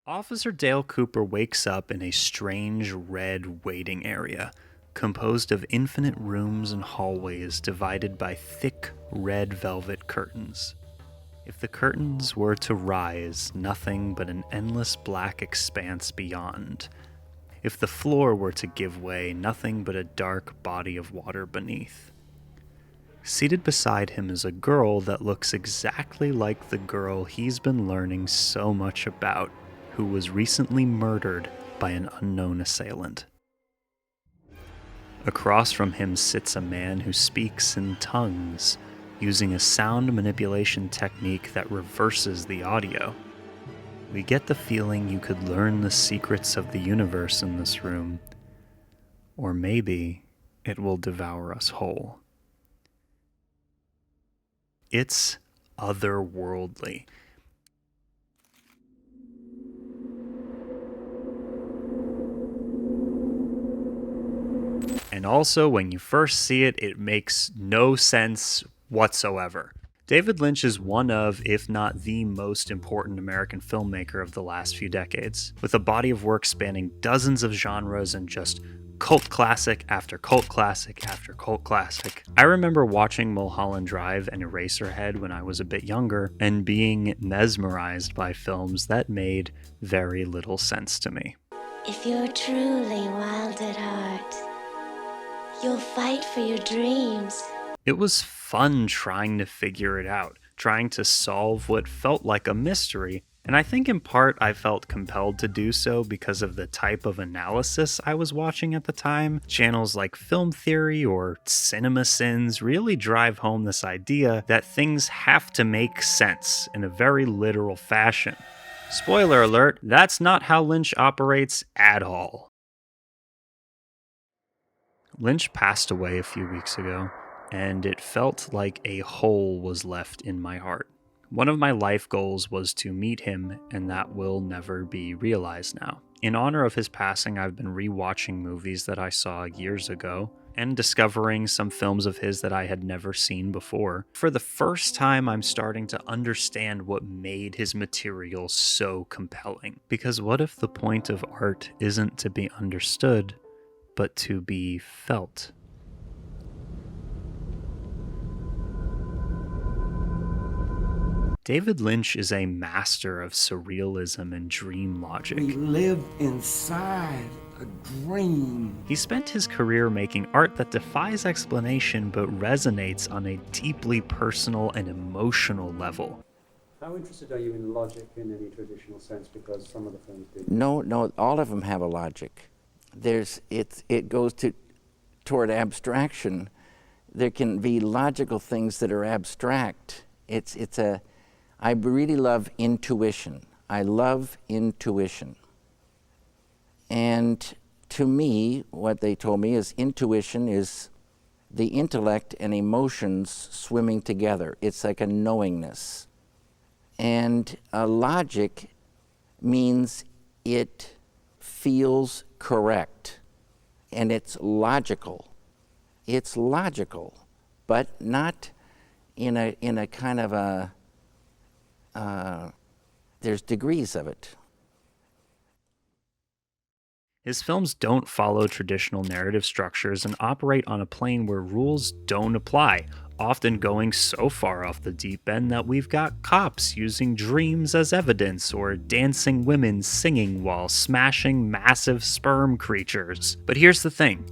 Officer Dale Cooper wakes up in a strange red waiting area, composed of infinite rooms and hallways divided by thick red velvet curtains. If the curtains were to rise, nothing but an endless black expanse beyond. If the floor were to give way, nothing but a dark body of water beneath. Seated beside him is a girl that looks exactly like the girl he's been learning so much about, who was recently murdered by an unknown assailant. Across from him sits a man who speaks in tongues, using a sound manipulation technique that reverses the audio. We get the feeling you could learn the secrets of the universe in this room, or maybe it will devour us whole. It's otherworldly. And also, when you first see it, it makes no sense whatsoever. David Lynch is one of, if not the most important American filmmaker of the last few decades, with a body of work spanning dozens of genres and just cult classic after cult classic after cult classic. I remember watching Mullholland Drive and Eraserhead when I was a bit younger and being mesmerized by films that made very little sense to me. If you're truly wild at heart, you'll fight for your dreams. It was fun trying to figure it out, trying to solve what felt like a mystery, and I think in part I felt compelled to do so because of the type of analysis I was watching at the time. Channels like Film Theory or CinemaSins really drive home this idea that things have to make sense in a very literal fashion. Spoiler alert, that's not how Lynch operates at all. Lynch passed away a few weeks ago, and it felt like a hole was left in my heart. One of my life goals was to meet him, and that will never be realized now. In honor of his passing, I've been rewatching movies that I saw years ago, and discovering some films of his that I had never seen before. For the first time, I'm starting to understand what made his material so compelling. Because what if the point of art isn't to be understood, but to be felt? David Lynch is a master of surrealism and dream logic. We live inside a dream. He spent his career making art that defies explanation but resonates on a deeply personal and emotional level. How interested are you in logic in any traditional sense? Because some of the films do. No, all of them have a logic. It goes toward abstraction. There can be logical things that are abstract. I really love intuition. I love intuition. And to me, what they told me is intuition is the intellect and emotions swimming together. It's like a knowingness. And logic means it feels correct, and it's logical. It's logical, but not in a kind of a, there's degrees of it. His films don't follow traditional narrative structures and operate on a plane where rules don't apply, often going so far off the deep end that we've got cops using dreams as evidence or dancing women singing while smashing massive sperm creatures. But here's the thing,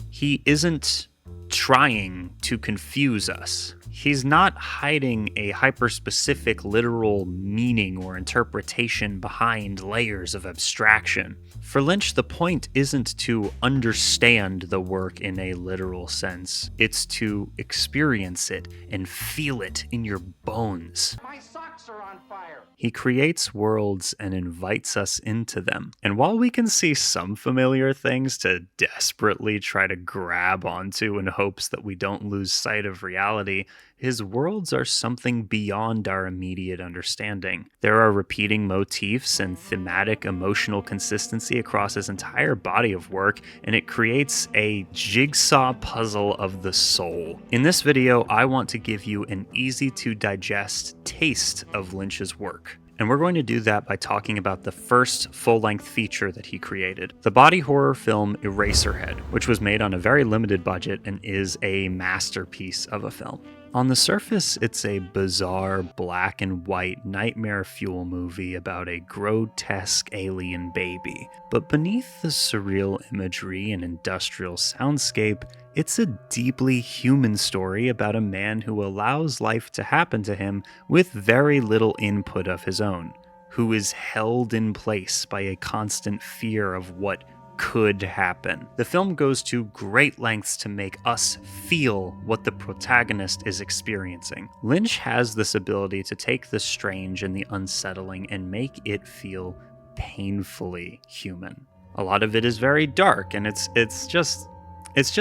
he isn't trying to confuse us. He's not hiding a hyper-specific literal meaning or interpretation behind layers of abstraction. For Lynch, the point isn't to understand the work in a literal sense. It's to experience it and feel it in your bones. My socks are on fire. He creates worlds and invites us into them. And while we can see some familiar things to desperately try to grab onto in hopes that we don't lose sight of reality, his worlds are something beyond our immediate understanding. There are repeating motifs and thematic emotional consistency across his entire body of work, and it creates a jigsaw puzzle of the soul. In this video, I want to give you an easy to digest taste of Lynch's work. And we're going to do that by talking about the first full-length feature that he created, the body horror film Eraserhead, which was made on a very limited budget and is a masterpiece of a film. On the surface, it's a bizarre black and white nightmare fuel movie about a grotesque alien baby. But beneath the surreal imagery and industrial soundscape, it's a deeply human story about a man who allows life to happen to him with very little input of his own, who is held in place by a constant fear of what could happen. The film goes to great lengths to make us feel what the protagonist is experiencing. Lynch has this ability to take the strange and the unsettling and make it feel painfully human. A lot of it is very dark, and it's just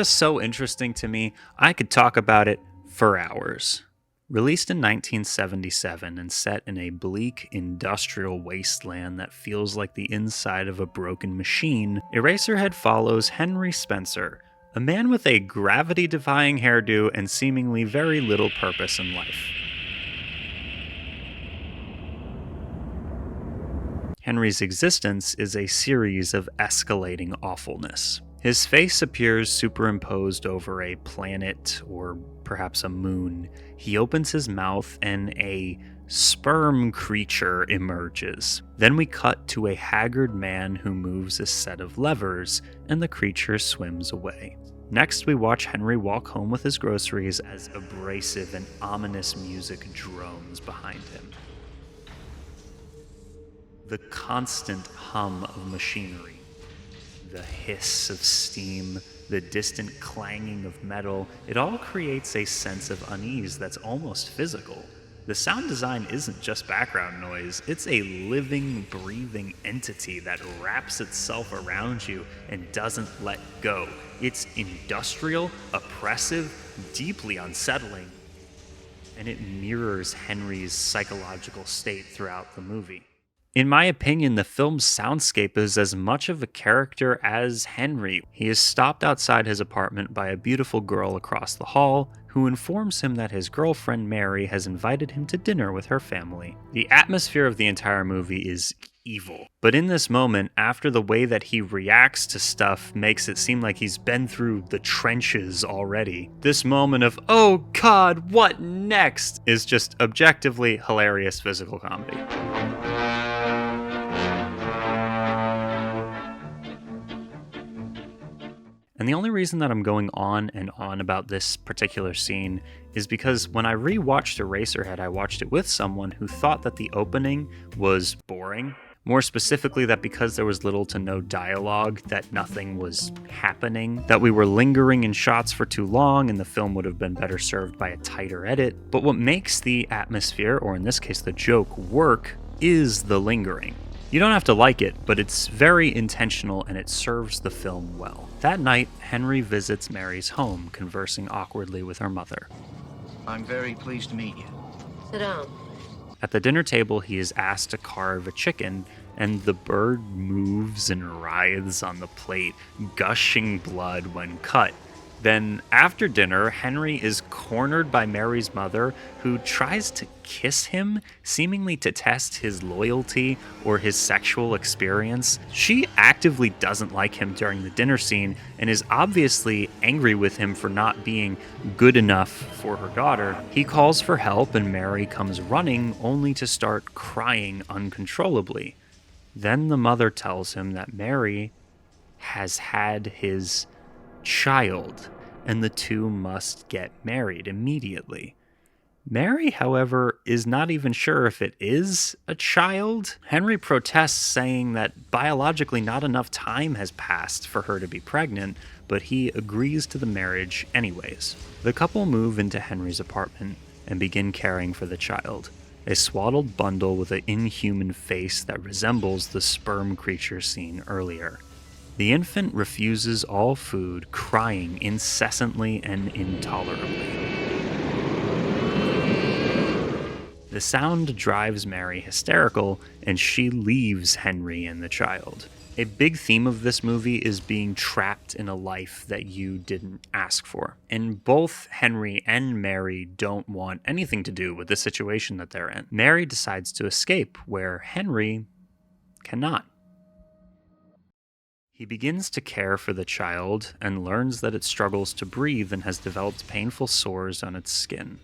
so interesting to me. I could talk about it for hours. Released in 1977 and set in a bleak industrial wasteland that feels like the inside of a broken machine, Eraserhead follows Henry Spencer, a man with a gravity-defying hairdo and seemingly very little purpose in life. Henry's existence is a series of escalating awfulness. His face appears superimposed over a planet or perhaps a moon. He opens his mouth and a sperm creature emerges. Then we cut to a haggard man who moves a set of levers, and the creature swims away. Next, we watch Henry walk home with his groceries as abrasive and ominous music drones behind him. The constant hum of machinery, the hiss of steam, the distant clanging of metal, it all creates a sense of unease that's almost physical. The sound design isn't just background noise, it's a living, breathing entity that wraps itself around you and doesn't let go. It's industrial, oppressive, deeply unsettling, and it mirrors Henry's psychological state throughout the movie. In my opinion, the film's soundscape is as much of a character as Henry. He is stopped outside his apartment by a beautiful girl across the hall, who informs him that his girlfriend Mary has invited him to dinner with her family. The atmosphere of the entire movie is evil. But in this moment, after the way that he reacts to stuff makes it seem like he's been through the trenches already, this moment of, oh God, what next, is just objectively hilarious physical comedy. And the only reason that I'm going on and on about this particular scene is because when I rewatched Eraserhead, I watched it with someone who thought that the opening was boring. More specifically, that because there was little to no dialogue, that nothing was happening, that we were lingering in shots for too long, and the film would have been better served by a tighter edit. But what makes the atmosphere, or in this case the joke, work is the lingering. You don't have to like it, but it's very intentional and it serves the film well. That night, Henry visits Mary's home, conversing awkwardly with her mother. I'm very pleased to meet you. Sit down. At the dinner table, he is asked to carve a chicken, and the bird moves and writhes on the plate, gushing blood when cut. Then, after dinner, Henry is cornered by Mary's mother, who tries to kiss him, seemingly to test his loyalty or his sexual experience. She actively doesn't like him during the dinner scene and is obviously angry with him for not being good enough for her daughter. He calls for help, and Mary comes running, only to start crying uncontrollably. Then the mother tells him that Mary has had his child, and the two must get married immediately. Mary, however, is not even sure if it is a child. Henry protests, saying that biologically not enough time has passed for her to be pregnant, but he agrees to the marriage anyways. The couple move into Henry's apartment and begin caring for the child, a swaddled bundle with an inhuman face that resembles the sperm creature seen earlier. The infant refuses all food, crying incessantly and intolerably. The sound drives Mary hysterical, and she leaves Henry and the child. A big theme of this movie is being trapped in a life that you didn't ask for. And both Henry and Mary don't want anything to do with the situation that they're in. Mary decides to escape, where Henry cannot. He begins to care for the child and learns that it struggles to breathe and has developed painful sores on its skin.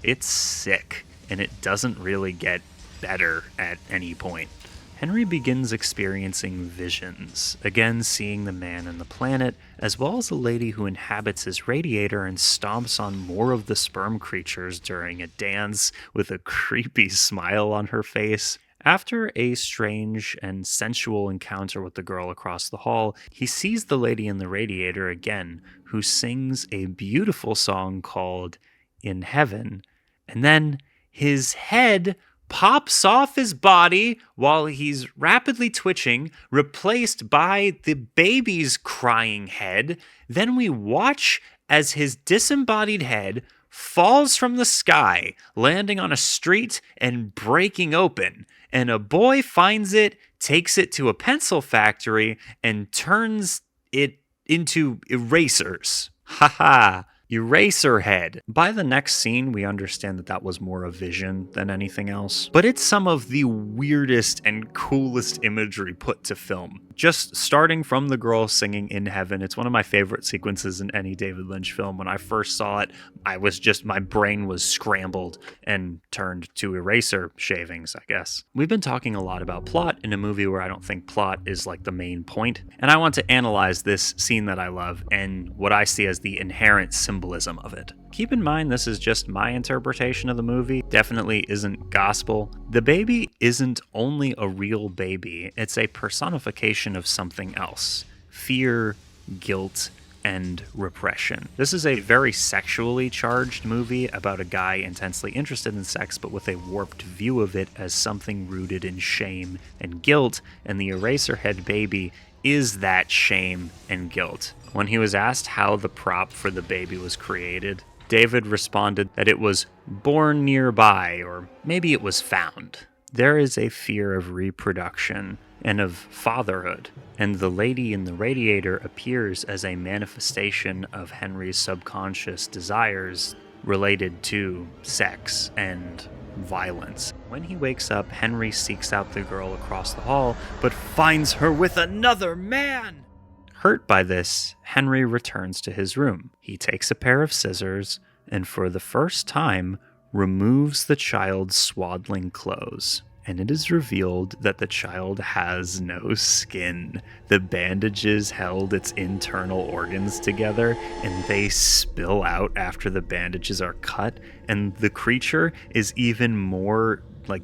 It's sick, and it doesn't really get better at any point. Henry begins experiencing visions, again seeing the man and the planet, as well as a lady who inhabits his radiator and stomps on more of the sperm creatures during a dance with a creepy smile on her face. After a strange and sensual encounter with the girl across the hall, he sees the lady in the radiator again, who sings a beautiful song called In Heaven, and then his head pops off his body while he's rapidly twitching, replaced by the baby's crying head. Then we watch as his disembodied head falls from the sky, landing on a street and breaking open. And a boy finds it, takes it to a pencil factory, and turns it into erasers. Haha. Eraserhead. By the next scene, we understand that that was more a vision than anything else. But it's some of the weirdest and coolest imagery put to film. Just starting from the girl singing In Heaven, it's one of my favorite sequences in any David Lynch film. When I first saw it, my brain was scrambled and turned to eraser shavings, I guess. We've been talking a lot about plot in a movie where I don't think plot is like the main point. And I want to analyze this scene that I love and what I see as the inherent symbolism of it. Keep in mind, this is just my interpretation of the movie. Definitely isn't gospel. The baby isn't only a real baby, it's a personification of something else. Fear, guilt, and repression. This is a very sexually charged movie about a guy intensely interested in sex, but with a warped view of it as something rooted in shame and guilt, and the Eraserhead baby is that shame and guilt. When he was asked how the prop for the baby was created, David responded that it was born nearby, or maybe it was found. There is a fear of reproduction and of fatherhood, and the lady in the radiator appears as a manifestation of Henry's subconscious desires related to sex and violence. When he wakes up, Henry seeks out the girl across the hall, but finds her with another man. Hurt by this, Henry returns to his room. He takes a pair of scissors and for the first time removes the child's swaddling clothes. And it is revealed that the child has no skin. The bandages held its internal organs together, and they spill out after the bandages are cut, and the creature is even more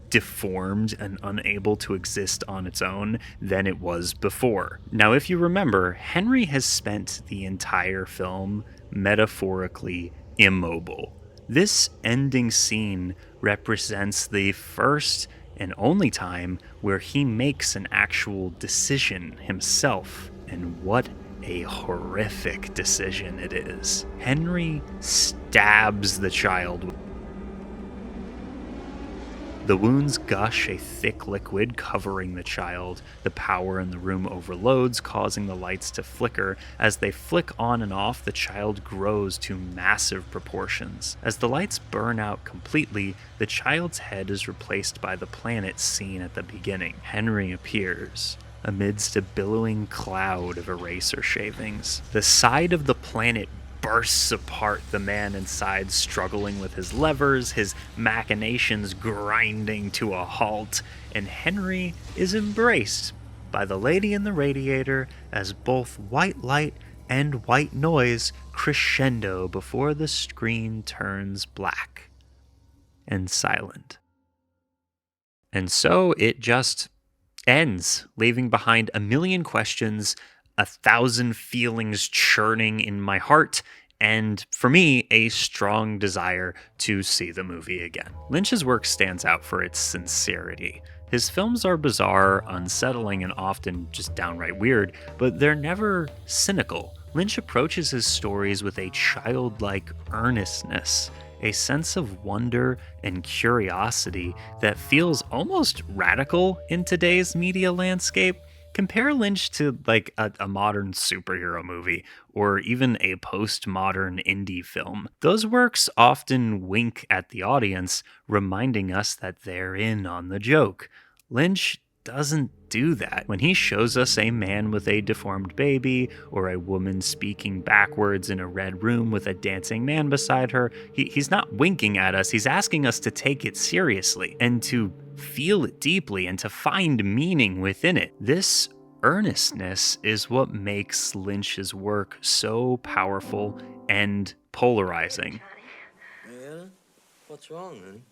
deformed and unable to exist on its own than it was before. Now, if you remember, Henry has spent the entire film metaphorically immobile. This ending scene represents the first and only time where he makes an actual decision himself. And what a horrific decision it is. Henry stabs the child. The wounds gush a thick liquid covering the child. The power in the room overloads, causing the lights to flicker. As they flick on and off, the child grows to massive proportions. As the lights burn out completely, the child's head is replaced by the planet seen at the beginning. Henry appears amidst a billowing cloud of eraser shavings. The side of the planet bursts apart, the man inside struggling with his levers, his machinations grinding to a halt, and Henry is embraced by the lady in the radiator as both white light and white noise crescendo before the screen turns black and silent. And so it just ends, leaving behind a million questions, 1,000 feelings churning in my heart, and for me, a strong desire to see the movie again. Lynch's work stands out for its sincerity. His films are bizarre, unsettling, and often just downright weird, but they're never cynical. Lynch approaches his stories with a childlike earnestness, a sense of wonder and curiosity that feels almost radical in today's media landscape. Compare Lynch to like a modern superhero movie or even a postmodern indie film. Those works often wink at the audience, reminding us that they're in on the joke. Lynch doesn't do that. When he shows us a man with a deformed baby or a woman speaking backwards in a red room with a dancing man beside her, he's not winking at us. He's asking us to take it seriously and to feel it deeply and to find meaning within it. This earnestness is what makes Lynch's work so powerful and polarizing. Yeah? What's wrong, man?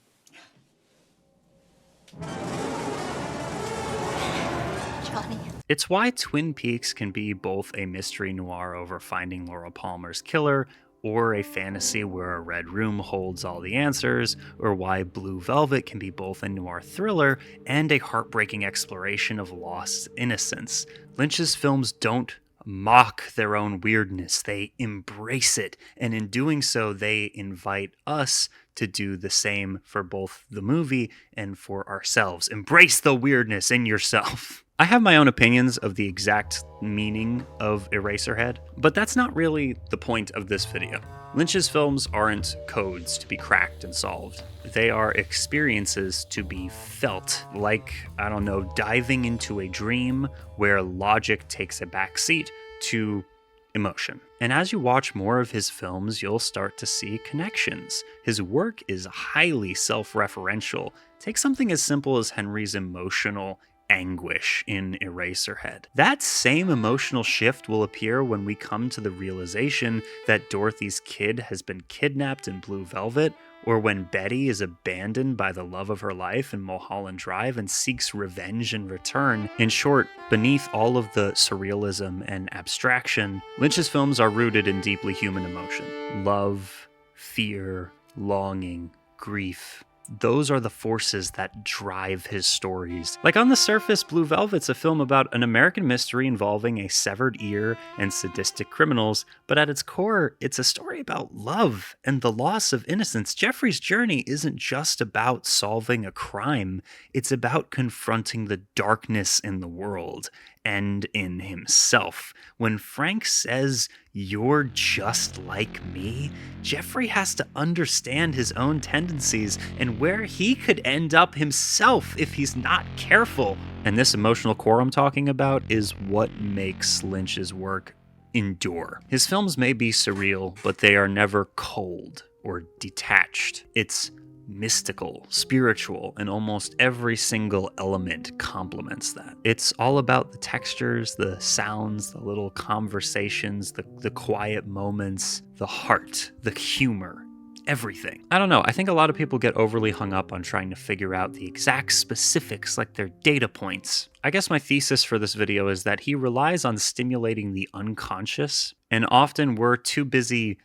Johnny. It's why Twin Peaks can be both a mystery noir over finding Laura Palmer's killer, or a fantasy where a red room holds all the answers, or why Blue Velvet can be both a noir thriller and a heartbreaking exploration of lost innocence. Lynch's films don't mock their own weirdness, they embrace it, and in doing so, they invite us to do the same for both the movie and for ourselves. Embrace the weirdness in yourself. I have my own opinions of the exact meaning of Eraserhead, but that's not really the point of this video. Lynch's films aren't codes to be cracked and solved. They are experiences to be felt, like, I don't know, diving into a dream where logic takes a backseat to emotion. And as you watch more of his films, you'll start to see connections. His work is highly self-referential. Take something as simple as Henry's emotional anguish in Eraserhead. That same emotional shift will appear when we come to the realization that Dorothy's kid has been kidnapped in Blue Velvet, or when Betty is abandoned by the love of her life in Mullholland Drive and seeks revenge in return. In short, beneath all of the surrealism and abstraction, Lynch's films are rooted in deeply human emotion. Love, fear, longing, grief. Those are the forces that drive his stories. Like on the surface, Blue Velvet's a film about an American mystery involving a severed ear and sadistic criminals, but at its core, it's a story about love and the loss of innocence. Jeffrey's journey isn't just about solving a crime, it's about confronting the darkness in the world and in himself. When Frank says, "You're just like me," Jeffrey has to understand his own tendencies and where he could end up himself if he's not careful. And this emotional core I'm talking about is what makes Lynch's work endure. His films may be surreal, but they are never cold or detached. It's mystical, spiritual, and almost every single element complements that. It's all about the textures, the sounds, the little conversations, the quiet moments, the heart, the humor, everything. I don't know, I think a lot of people get overly hung up on trying to figure out the exact specifics like they're data points. I guess my thesis for this video is that he relies on stimulating the unconscious, and often we're too busy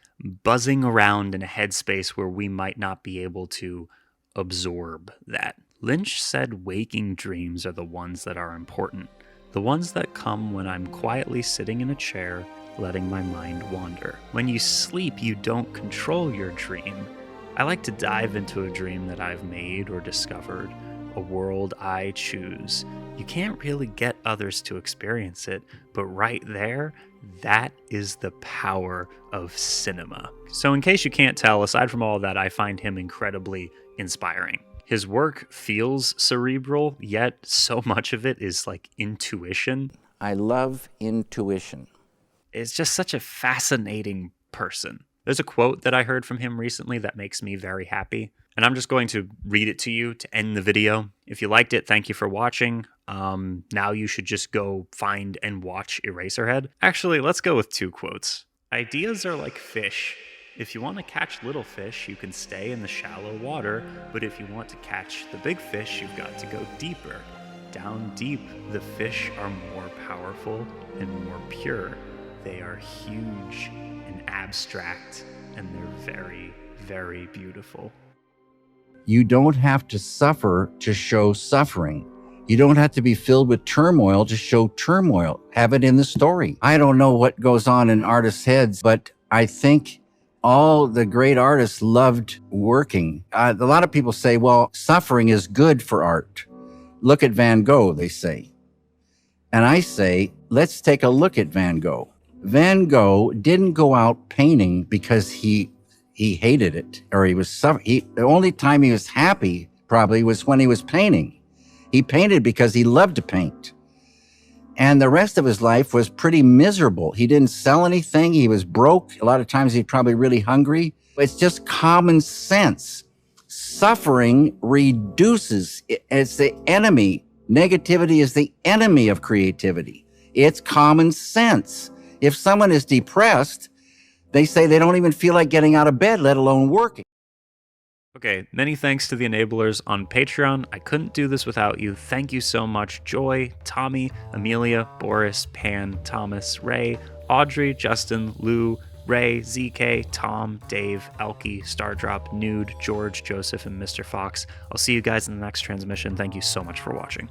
buzzing around in a headspace where we might not be able to absorb that. Lynch said waking dreams are the ones that are important, the ones that come when I'm quietly sitting in a chair, letting my mind wander. When you sleep, you don't control your dream. I like to dive into a dream that I've made or discovered, a world I choose. You can't really get others to experience it, but right there, that is the power of cinema. So in case you can't tell, aside from all that, I find him incredibly inspiring. His work feels cerebral, yet so much of it is like intuition. I love intuition. Is just such a fascinating person. There's a quote that I heard from him recently that makes me very happy, and I'm just going to read it to you to end the video. If you liked it, thank you for watching. Now you should just go find and watch Eraserhead. Actually, let's go with two quotes. Ideas are like fish. If you want to catch little fish, you can stay in the shallow water, but if you want to catch the big fish, you've got to go deeper. Down deep, the fish are more powerful and more pure. They are huge and abstract, and they're very, very beautiful. You don't have to suffer to show suffering. You don't have to be filled with turmoil to show turmoil. Have it in the story. I don't know what goes on in artists' heads, but I think all the great artists loved working. A lot of people say, well, suffering is good for art. Look at Van Gogh, they say. And I say, let's take a look at Van Gogh. Van Gogh didn't go out painting because he hated it, or he was suffering. The only time he was happy probably was when he was painting. He painted because he loved to paint. And the rest of his life was pretty miserable. He didn't sell anything. He was broke. A lot of times he's probably really hungry. It's just common sense. Suffering reduces. It's the enemy. Negativity is the enemy of creativity. It's common sense. If someone is depressed, they say they don't even feel like getting out of bed, let alone working. Okay, many thanks to the enablers on Patreon. I couldn't do this without you. Thank you so much, Joy, Tommy, Amelia, Boris, Pan, Thomas, Ray, Audrey, Justin, Lou, Ray, ZK, Tom, Dave, Elkie, Stardrop, Nude, George, Joseph, and Mr. Fox. I'll see you guys in the next transmission. Thank you so much for watching.